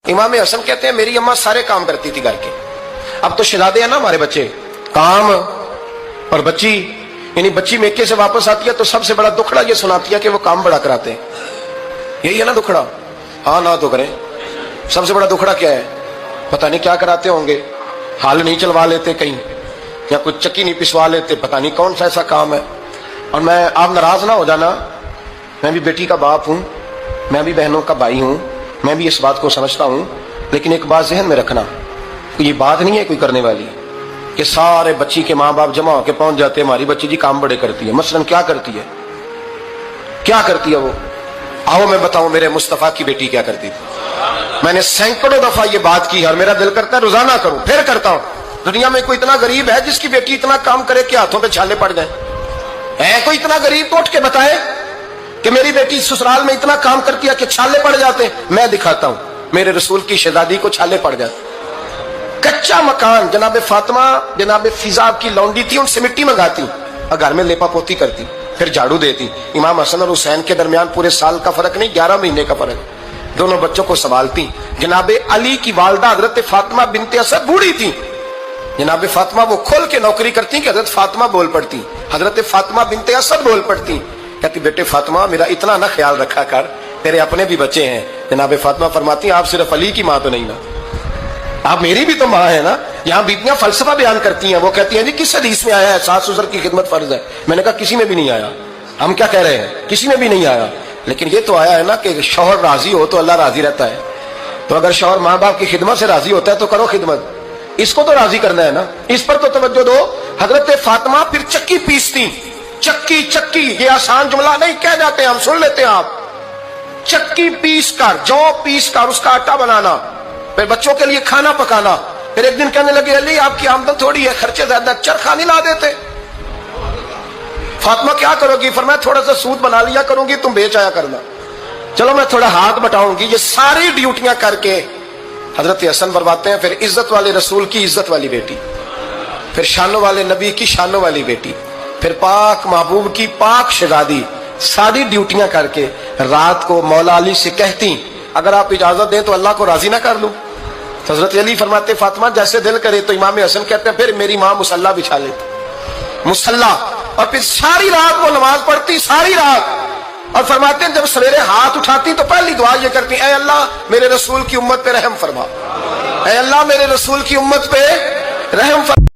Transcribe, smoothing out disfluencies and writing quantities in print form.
इमाम हसन कहते हैं मेरी अम्मा सारे काम करती थी घर के। अब तो शहजादे हैं ना हमारे बच्चे, काम और बच्ची, यानी बच्ची मेके से वापस आती है तो सबसे बड़ा दुखड़ा ये सुनाती है कि वो काम बड़ा कराते हैं। यही है ना दुखड़ा? हाँ ना तो करें। सबसे बड़ा दुखड़ा क्या है? पता नहीं क्या कराते होंगे, हाल नहीं चलवा लेते कहीं, या कुछ चक्की नहीं पिसवा लेते, पता नहीं कौन सा ऐसा काम है। और मैं, आप नाराज ना हो जाना, मैं भी बेटी का बाप हूं, मैं भी बहनों का भाई हूं, मैं भी इस बात को समझता हूं, लेकिन एक बात जहन में रखना, ये बात नहीं है कोई करने वाली कि सारे बच्ची के माँ बाप जमा होकर पहुंच जाते हैं हमारी बच्ची जी काम बड़े करती है। मसलन क्या करती है, क्या करती है वो? आओ मैं बताऊं मेरे मुस्तफा की बेटी क्या करती थी। मैंने सैकड़ों दफा ये बात की और मेरा दिल करता है रोजाना करूं, फिर करता हूं। दुनिया में कोई इतना गरीब है जिसकी बेटी इतना काम करे कि हाथों पे छाले पड़ जाए? है कोई इतना गरीब तो उठ के बताए कि मेरी बेटी ससुराल में इतना काम करती है कि छाले पड़ जाते? मैं दिखाता हूं, मेरे रसूल की शहजादी को छाले पड़ जाते। कच्चा मकान, जनाबे फातिमा जनाबे फिजाब की लौंडी थी, उनसे मिट्टी मंगाती और घर में लेपा पोती करती, फिर झाड़ू देती। इमाम हसन और हुसैन के दरमियान पूरे साल का फर्क नहीं, 11 महीने का फर्क। दोनों बच्चों को संभालती। जनाबे अली की वालदा हजरत फातिमा बिनते असद बूढ़ी थी, जनाबे फातिमा वो खोल के नौकरी करती कि हजरत फातिमा बोल पड़ती, हजरत फातिमा बिनते असद बोल पड़ती। कहती बेटे फातिमा मेरा इतना ना ख्याल रखा कर, तेरे अपने भी बच्चे हैं। जनाबे फातिमा फरमाती आप सिर्फ अली की माँ तो नहीं ना, आप मेरी भी तो माँ है ना। यहाँ बीबियां फलसफा बयान करती हैं, वो कहती हैं जी किस हदीस में आया है सास ससुर की खिदमत फर्ज है? मैंने कहा किसी में भी नहीं आया। हम क्या कह रहे हैं, किसी में भी नहीं आया, लेकिन ये तो आया है ना कि शौहर राजी हो तो अल्लाह राजी रहता है। तो अगर शौहर माँ बाप की खिदमत से राजी होता है तो करो खिदमत, इसको तो राजी करना है ना, इस पर तो तवज्जो दो। हजरत फातिमा फिर चक्की पीसती। चक्की चक्की ये आसान जुमला नहीं कह जाते, हम सुन लेते हैं आप। चक्की पीस कर, जौ पीस कर उसका आटा बनाना, फिर बच्चों के लिए खाना पकाना। फिर एक दिन कहने लगे अली आपकी आमदन थोड़ी है, खर्चे ज्यादा, चरखा नहीं ला देते? फातिमा क्या करोगी? फरमाया थोड़ा सा सूद बना लिया करूंगी, तुम बेच आया करना। चलो मैं थोड़ा हाथ बटाऊंगी। ये सारी ड्यूटियां करके हजरत हसन बरवाते हैं। फिर इज्जत वाले रसूल की इज्जत वाली बेटी, फिर शानों वाले नबी की शानों वाली बेटी, फिर पाक महबूब की पाक शहजादी, सारी ड्यूटियां करके रात को मौला अली से कहती अगर आप इजाजत दें तो अल्लाह को राजी ना कर लूं? तो हजरत अली फरमाते फातिमा जैसे दिल करे। तो इमाम हसन कहते हैं फिर मेरी माँ मुसल्ला बिछा लेती, मुसल्ला, और फिर सारी रात वो नमाज पढ़ती, सारी रात। और फरमाते हैं जब सवेरे हाथ उठाती तो पहली दुआ ये करती ऐ अल्लाह मेरे रसूल की उम्मत पे रहम फरमा, ऐ अल्लाह मेरे रसूल की उम्मत पे रहम फरमा।